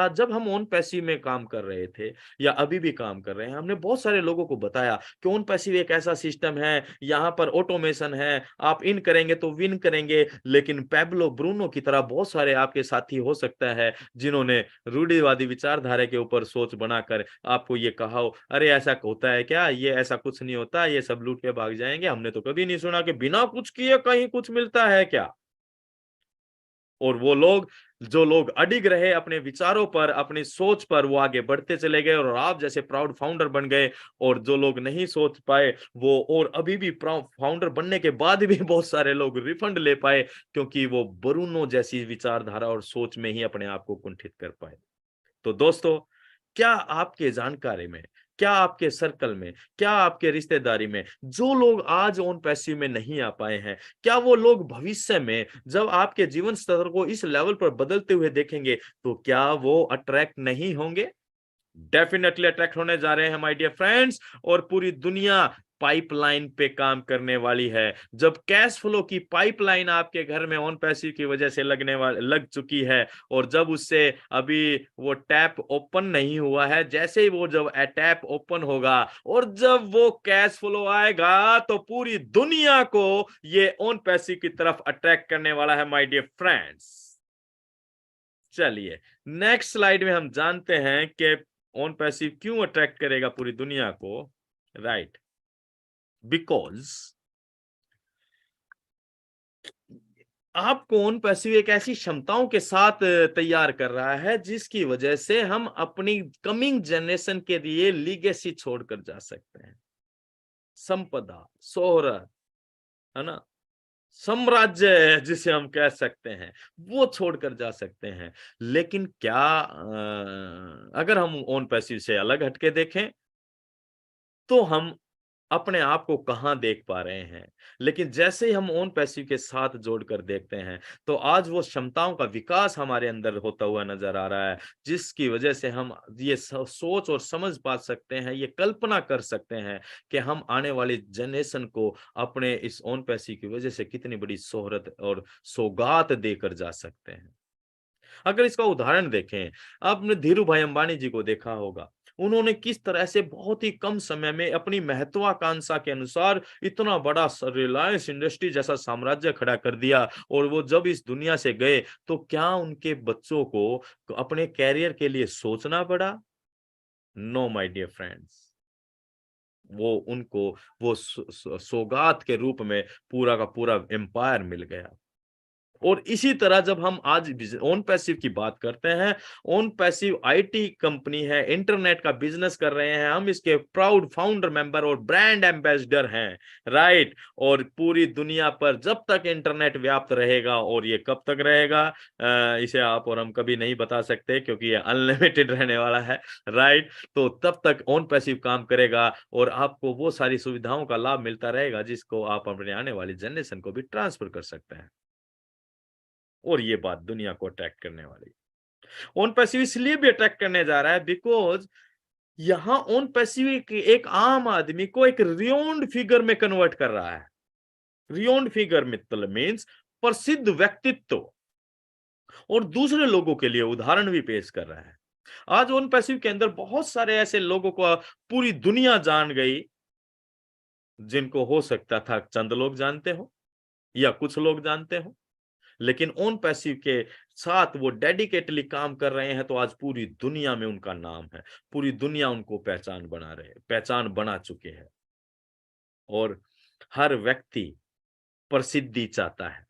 जब हम own passive में काम कर रहे थे या अभी भी काम कर रहे हैं, हमने बहुत सारे लोगों को बताया कि ओन पैसिव एक ऐसा सिस्टम है, यहाँ पर ऑटोमेशन है, आप इन करेंगे तो विन करेंगे। लेकिन पैब्लो ब्रूनो की तरह बहुत सारे आपके साथी हो सकता है जिन्होंने रूढ़िवादी विचारधारा के ऊपर सोच बनाकर आपको ये कहा हो, अरे ऐसा होता है क्या, ये ऐसा कुछ नहीं होता, ये सब लूट के भाग जाएंगे, हमने तो कभी नहीं सुना कि बिना कुछ किए कहीं कुछ मिलता है क्या। और वो लोग, जो लोग अडिग रहे अपने विचारों पर, अपनी सोच पर, वो आगे बढ़ते चले गए और आप जैसे प्राउड फाउंडर बन गए। और जो लोग नहीं सोच पाए वो, और अभी भी प्राउड फाउंडर बनने के बाद भी बहुत सारे लोग रिफंड ले पाए, क्योंकि वो ब्रूनो जैसी विचारधारा और सोच में ही अपने आप को कुंठित कर पाए। तो दोस्तों, क्या आपके जानकारी में, क्या आपके सर्कल में, क्या आपके रिश्तेदारी में जो लोग आज ओन पैसिव में नहीं आ पाए हैं, क्या वो लोग भविष्य में जब आपके जीवन स्तर को इस लेवल पर बदलते हुए देखेंगे तो क्या वो अट्रैक्ट नहीं होंगे? डेफिनेटली अट्रैक्ट होने जा रहे हैं माय डियर फ्रेंड्स। और पूरी दुनिया पाइपलाइन पे काम करने वाली है। जब कैश फ्लो की पाइपलाइन आपके घर में ऑन पैसिव की वजह से लग चुकी है, और जब उससे अभी वो टैप ओपन नहीं हुआ है, जैसे ही वो जब टैप ओपन होगा और जब वो कैश फ्लो आएगा तो पूरी दुनिया को ये ऑन पैसिव की तरफ अट्रैक्ट करने वाला है माय डियर फ्रेंड्स। चलिए, नेक्स्ट स्लाइड में हम जानते हैं कि ऑन पैसिव क्यों अट्रैक्ट करेगा पूरी दुनिया को। राइट, बिकॉज आपको ऑन पैसिव एक ऐसी क्षमताओं के साथ तैयार कर रहा है जिसकी वजह से हम अपनी कमिंग जनरेशन के लिए लीगेसी छोड़कर जा सकते हैं। संपदा, शोहरत, है ना, साम्राज्य जिसे हम कह सकते हैं, वो छोड़कर जा सकते हैं। लेकिन क्या अगर हम ऑन पैसिव से अलग हटके देखें तो हम अपने आप को कहाँ देख पा रहे हैं। लेकिन जैसे ही हम ओन पैसिव के साथ जोड़कर देखते हैं, तो आज वो क्षमताओं का विकास हमारे अंदर होता हुआ नज़र आ रहा है, जिसकी वजह से हम ये सोच और समझ पा सकते हैं, ये कल्पना कर सकते हैं कि हम आने वाली जनरेशन को अपने इस ओन पैसिव की वजह से कितनी बड़ी शोहरत और सौगात देकर जा सकते हैं। अगर इसका उदाहरण देखें, आपने धीरू भाई अंबानी जी को देखा होगा। उन्होंने किस तरह से बहुत ही कम समय में अपनी महत्वाकांक्षा के अनुसार इतना बड़ा रिलायंस इंडस्ट्री जैसा साम्राज्य खड़ा कर दिया, और वो जब इस दुनिया से गए तो क्या उनके बच्चों को अपने कैरियर के लिए सोचना पड़ा? No my dear friends. वो उनको वो सौगात के रूप में पूरा का पूरा एम्पायर मिल गया। और इसी तरह जब हम आज ओन पैसिव की बात करते हैं, ओन पैसिव आईटी कंपनी है, इंटरनेट का बिजनेस कर रहे हैं, हम इसके प्राउड फाउंडर मेंबर और ब्रांड एम्बेसडर हैं। राइट, और पूरी दुनिया पर जब तक इंटरनेट व्याप्त रहेगा, और ये कब तक रहेगा, इसे आप और हम कभी नहीं बता सकते क्योंकि ये अनलिमिटेड रहने वाला है। राइट, तो तब तक ओन पैसिव काम करेगा और आपको वो सारी सुविधाओं का लाभ मिलता रहेगा जिसको आप अपने आने वाली जनरेशन को भी ट्रांसफर कर सकते हैं। और ये बात दुनिया को अट्रैक्ट करने वाली है। ओन पैसिव इसलिए भी अट्रैक्ट करने जा रहा है बिकॉज यहाँ ओन पैसिव एक आम आदमी को एक रियोन्ड फिगर में कन्वर्ट कर रहा है। रियोन्ड फिगर मतलब मीन्स प्रसिद्ध व्यक्तित्व, और दूसरे लोगों के लिए उदाहरण भी पेश कर रहा है। आज ओन पैसिव के अंदर बहुत सारे ऐसे लोगों को पूरी दुनिया जान गई, जिनको हो सकता था चंद लोग जानते हो या कुछ लोग जानते हो, लेकिन ओन पैसिव के साथ वो डेडिकेटली काम कर रहे हैं, तो आज पूरी दुनिया में उनका नाम है। पूरी दुनिया उनको पहचान बना चुके हैं। और हर व्यक्ति प्रसिद्धि चाहता है।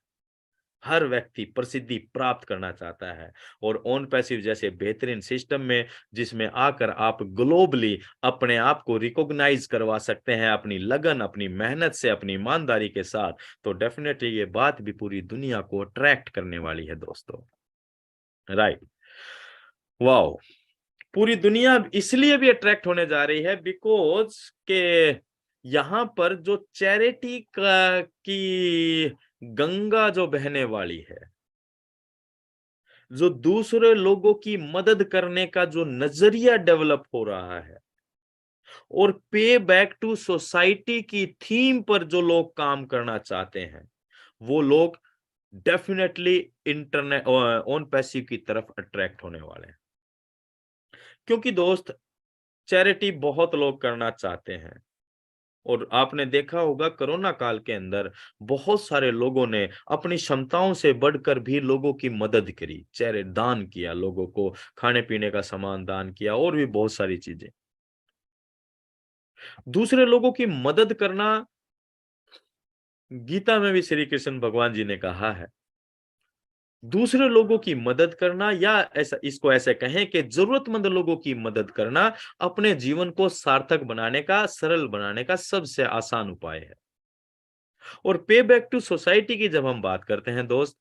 हर व्यक्ति प्रसिद्धि प्राप्त करना चाहता है, और ओन पैसिव जैसे बेहतरीन सिस्टम में, जिसमें आकर आप ग्लोबली अपने आप को रिकॉग्नाइज करवा सकते हैं अपनी लगन, अपनी मेहनत से, अपनी ईमानदारी के साथ, तो डेफिनेटली ये बात भी पूरी दुनिया को अट्रैक्ट करने वाली है दोस्तों। राइट, वाओ, पूरी दुनिया इसलिए भी अट्रैक्ट होने जा रही है बिकॉज के यहाँ पर जो चैरिटी का की गंगा जो बहने वाली है, जो दूसरे लोगों की मदद करने का जो नजरिया डेवलप हो रहा है, और पे बैक टू सोसाइटी की थीम पर जो लोग काम करना चाहते हैं, वो लोग डेफिनेटली इंटरनेट ओन पैसिव की तरफ अट्रैक्ट होने वाले हैं। क्योंकि दोस्त, चैरिटी बहुत लोग करना चाहते हैं और आपने देखा होगा कोरोना काल के अंदर बहुत सारे लोगों ने अपनी क्षमताओं से बढ़कर भी लोगों की मदद करी, चेहरे दान किया, लोगों को खाने पीने का सामान दान किया और भी बहुत सारी चीजें। दूसरे लोगों की मदद करना, गीता में भी श्री कृष्ण भगवान जी ने कहा है, दूसरे लोगों की मदद करना, या ऐसा इसको ऐसे कहें कि जरूरतमंद लोगों की मदद करना अपने जीवन को सार्थक बनाने का, सरल बनाने का सबसे आसान उपाय है। और पे बैक टू सोसाइटी की जब हम बात करते हैं दोस्त,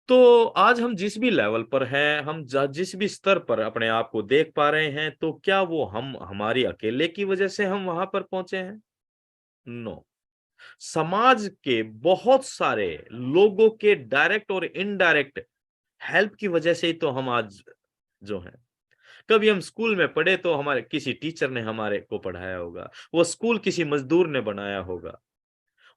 तो आज हम जिस भी लेवल पर हैं, हम जिस भी स्तर पर अपने आप को देख पा रहे हैं, तो क्या वो हम हमारी अकेले की वजह से हम वहां पर पहुंचे हैं? नो। समाज के बहुत सारे लोगों के डायरेक्ट और इनडायरेक्ट हेल्प की वजह से ही तो हम आज जो हैं। कभी हम स्कूल में पढ़े तो हमारे किसी टीचर ने हमारे को पढ़ाया होगा, वो स्कूल किसी मजदूर ने बनाया होगा।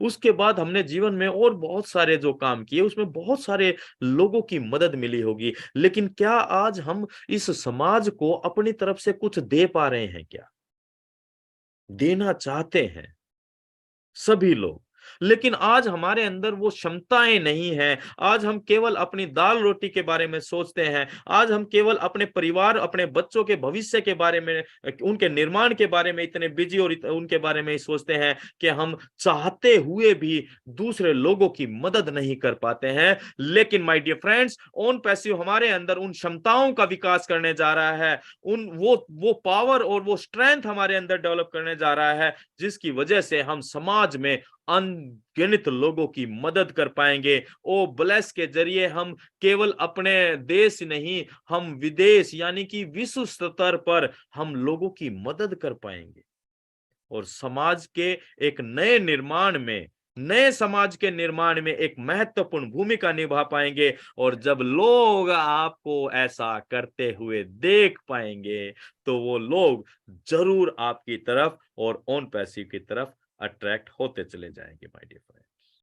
उसके बाद हमने जीवन में और बहुत सारे जो काम किए, उसमें बहुत सारे लोगों की मदद मिली होगी। लेकिन क्या आज हम इस समाज को अपनी तरफ से कुछ दे पा रहे हैं क्या? देना चाहते हैं सभी लोग। लेकिन आज हमारे अंदर वो क्षमताएँ नहीं हैं। आज हम केवल अपनी दाल-रोटी के बारे में सोचते हैं। आज हम केवल अपने परिवार, अपने बच्चों के भविष्य के बारे में, उनके निर्माण के बारे में इतने बिज़ी और उनके बारे में ही सोचते हैं कि हम चाहते हुए भी दूसरे लोगों की मदद नहीं कर पाते हैं। लेकिन my dear friends, own passive हमारे अंदर उन क्षमताओं का विकास करने जा रहा है। उन वो पावर और वो स्ट्रेंथ हमारे अंदर डेवलप करने जा रहा है, जिसकी वजह से हम समाज में अनगिनत लोगों की मदद कर पाएंगे। ओ ब्लेस के जरिए हम केवल अपने देश नहीं, हम विदेश यानी कि विश्व स्तर पर हम लोगों की मदद कर पाएंगे और समाज के एक नए निर्माण में, नए समाज के निर्माण में एक महत्वपूर्ण भूमिका निभा पाएंगे। और जब लोग आपको ऐसा करते हुए देख पाएंगे, तो वो लोग जरूर आपकी तरफ और ओन पैसिव की तरफ अट्रैक्ट होते चले जाएंगे माय डियर फ्रेंड।